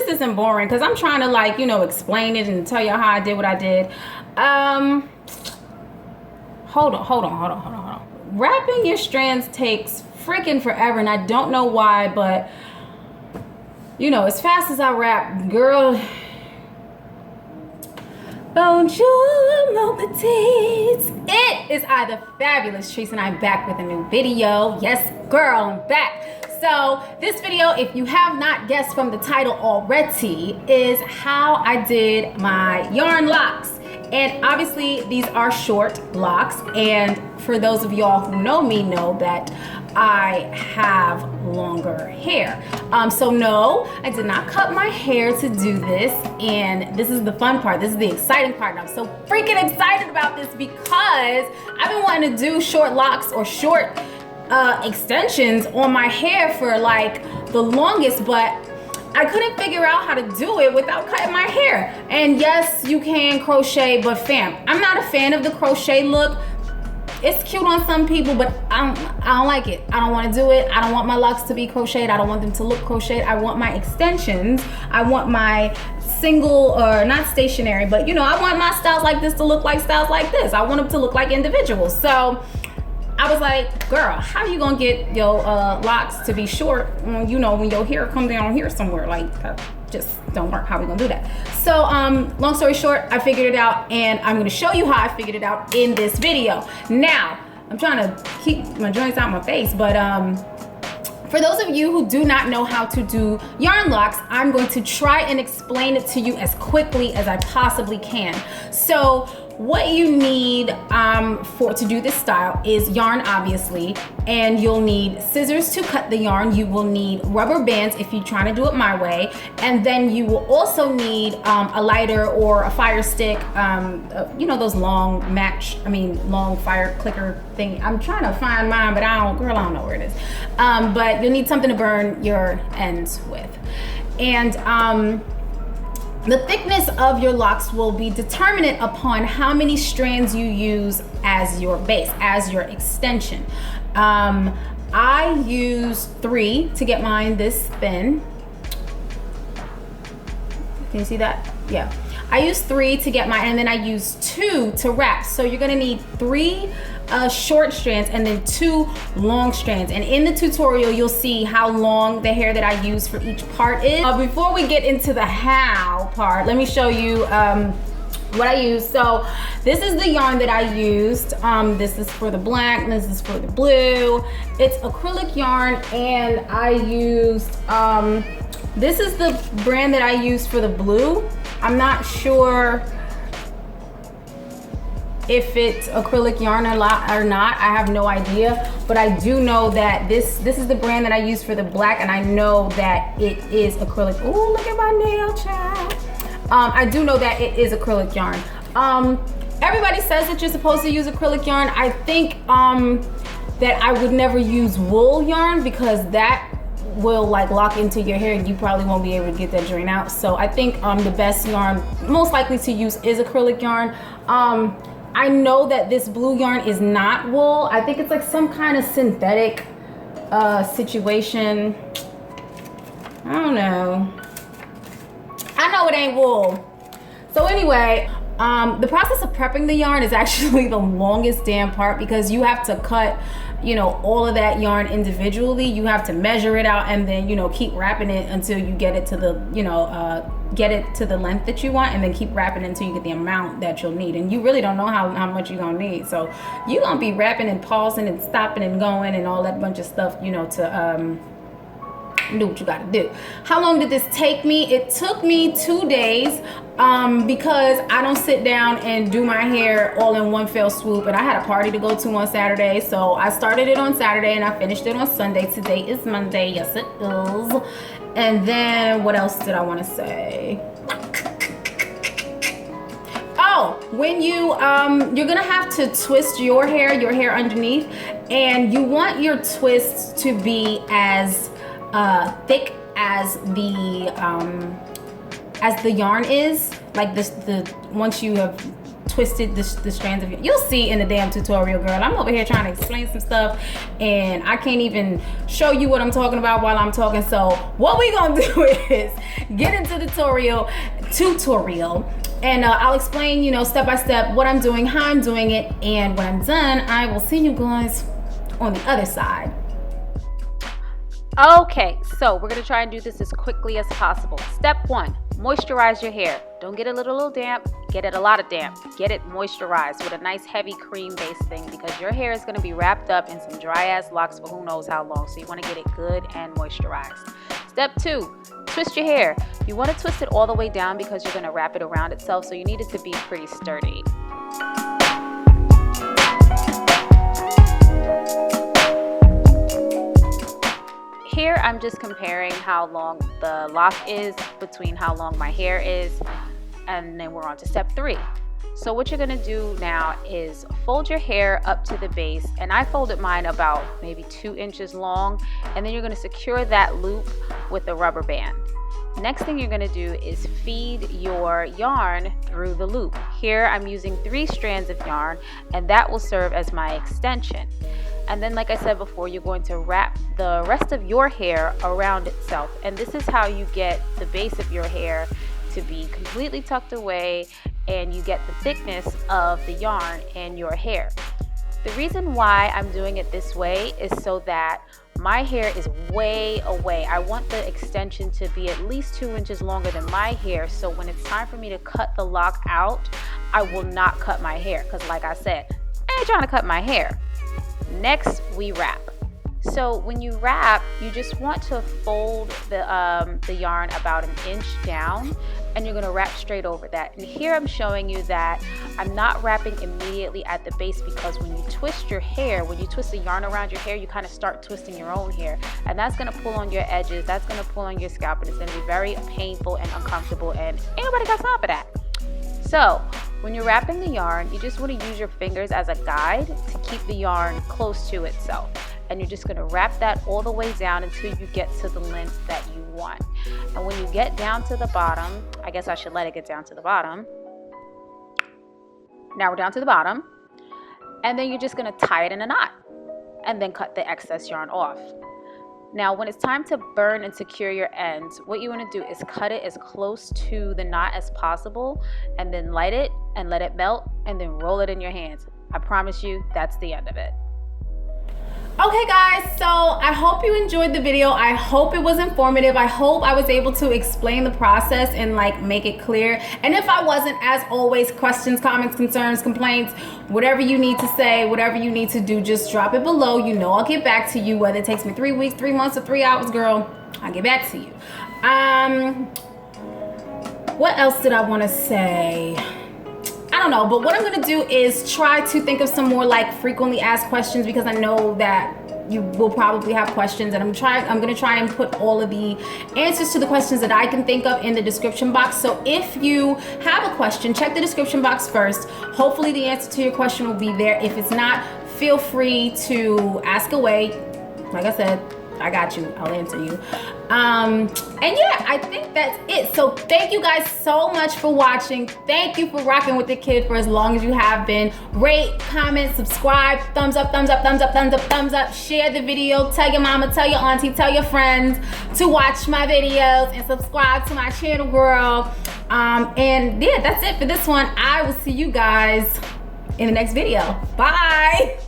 this isn't boring because I'm trying to, like, you know, explain it and tell you how I did what I did. Hold on. Wrapping your strands takes freaking forever, and I don't know why, but you know, as fast as I wrap, girl. Bonjour, mon petites. It is either fabulous. Trice and I back with a new video. Yes, girl, I'm back. So this video, if you have not guessed from the title already, is how I did my yarn locks. And obviously these are short locks, and for those of y'all who know me know that I have longer hair. So no, I did not cut my hair to do this, and this is the fun part. This is the exciting part, and I'm so freaking excited about this because I've been wanting to do short locks or short extensions on my hair for like the longest, but I couldn't figure out how to do it without cutting my hair. And yes, you can crochet, but fam, I'm not a fan of the crochet look. It's cute on some people, but I don't like it. I don't want to do it. I don't want my locks to be crocheted. I don't want them to look crocheted. I want my extensions. I want my single, or not stationary, but you know, I want my styles like this to look like styles like this. I want them to look like individuals. So I was like, girl, how you gonna get your locks to be short when, you know, when your hair come down here somewhere? Like, that just don't work. How we gonna do that? So long story short, I figured it out, and I'm gonna show you how I figured it out in this video. Now, I'm trying to keep my joints out my face, but for those of you who do not know how to do yarn locks, I'm going to try and explain it to you as quickly as I possibly can. So what you need to do this style is yarn, obviously, and you'll need scissors to cut the yarn. You will need rubber bands if you're trying to do it my way, and then you will also need a lighter or a fire stick, you know, those long fire clicker thing. I'm trying to find mine, but I don't know where it is. But you'll need something to burn your ends with. And the thickness of your locks will be determinant upon how many strands you use as your base, as your extension. I use 3 to get mine this thin. Can you see that? Yeah. I use 3 to get mine, and then I use 2 to wrap. So you're gonna need 3 short strands and then 2 long strands. And in the tutorial, you'll see how long the hair that I use for each part is. Before we get into the how part, let me show you what I use. So this is the yarn that I used. This is for the black, and this is for the blue. It's acrylic yarn, and I used, this is the brand that I used for the blue. I'm not sure if it's acrylic yarn or not. I have no idea, but I do know that this is the brand that I use for the black, and I know that it is acrylic. Ooh, look at my nail, child. I do know that it is acrylic yarn. Everybody says that you're supposed to use acrylic yarn. I think that I would never use wool yarn because that will like lock into your hair and you probably won't be able to get that drain out. So I think the best yarn most likely to use is acrylic yarn. I know that this blue yarn is not wool. I think it's like some kind of synthetic situation. I don't know. I know it ain't wool. So anyway, the process of prepping the yarn is actually the longest damn part because you have to cut, you know, all of that yarn individually. You have to measure it out and then, you know, keep wrapping it until you get it to the, you know, get it to the length that you want, and then keep wrapping it until you get the amount that you'll need. And you really don't know how much you're gonna need. So you're gonna be wrapping and pausing and stopping and going and all that bunch of stuff, you know, to do what you gotta do. How long did this take me? It took me 2 days because I don't sit down and do my hair all in one fell swoop, and I had a party to go to on Saturday, so I started it on Saturday and I finished it on Sunday. Today is Monday. Yes, it is. And then what else did I want to say? Oh, when you're gonna have to twist your hair underneath, and you want your twists to be as thick as the yarn is. Like this, once you have twisted the strands of yarn. You'll see in the damn tutorial, girl. I'm over here trying to explain some stuff and I can't even show you what I'm talking about while I'm talking. So what we gonna do is get into the tutorial and I'll explain, you know, step by step what I'm doing, how I'm doing it, and when I'm done, I will see you guys on the other side. Okay, so we're gonna try and do this as quickly as possible. Step 1, moisturize your hair. Don't get it a little damp, get it a lot of damp. Get it moisturized with a nice heavy cream based thing because your hair is gonna be wrapped up in some dry ass locks for who knows how long. So you wanna get it good and moisturized. Step 2, twist your hair. You wanna twist it all the way down because you're gonna wrap it around itself, so you need it to be pretty sturdy. Here I'm just comparing how long the lock is between how long my hair is, and then we're on to step 3. So what you're gonna do now is fold your hair up to the base, and I folded mine about maybe 2 inches long, and then you're gonna secure that loop with a rubber band. Next thing you're gonna do is feed your yarn through the loop. Here I'm using 3 strands of yarn, and that will serve as my extension. And then, like I said before, you're going to wrap the rest of your hair around itself. And this is how you get the base of your hair to be completely tucked away and you get the thickness of the yarn in your hair. The reason why I'm doing it this way is so that my hair is way away. I want the extension to be at least 2 inches longer than my hair, so when it's time for me to cut the lock out, I will not cut my hair because, like I said, I ain't trying to cut my hair. Next, we wrap. So when you wrap, you just want to fold the yarn about 1 inch down, and you're gonna wrap straight over that. And here I'm showing you that I'm not wrapping immediately at the base because when you twist your hair, when you twist the yarn around your hair, you kind of start twisting your own hair. And that's gonna pull on your edges, that's gonna pull on your scalp, and it's gonna be very painful and uncomfortable, and ain't nobody got time for that. So when you're wrapping the yarn, you just want to use your fingers as a guide to keep the yarn close to itself. And you're just going to wrap that all the way down until you get to the length that you want. And when you get down to the bottom, I guess I should let it get down to the bottom. Now we're down to the bottom. And then you're just going to tie it in a knot and then cut the excess yarn off. Now, when it's time to burn and secure your ends, what you want to do is cut it as close to the knot as possible and then light it and let it melt and then roll it in your hands. I promise you, that's the end of it. Okay guys, so I hope you enjoyed the video. I hope it was informative. I hope I was able to explain the process and like make it clear. And if I wasn't, as always, questions, comments, concerns, complaints, whatever you need to say, whatever you need to do, just drop it below. You know I'll get back to you, whether it takes me 3 weeks, 3 months, or 3 hours, girl. I'll get back to you. What else did I want to say? I don't know, but what I'm gonna do is try to think of some more like frequently asked questions, because I know that you will probably have questions, and I'm gonna try and put all of the answers to the questions that I can think of in the description box. So if you have a question, check the description box first. Hopefully the answer to your question will be there. If it's not, feel free to ask away. Like I said, I got you, I'll answer you. And yeah, I think that's it. So thank you guys so much for watching. Thank you for rocking with the kid for as long as you have been. Rate, comment, subscribe, thumbs up, thumbs up, thumbs up, thumbs up, thumbs up. Share the video, tell your mama, tell your auntie, tell your friends to watch my videos and subscribe to my channel, girl. And yeah, that's it for this one. I will see you guys in the next video. Bye.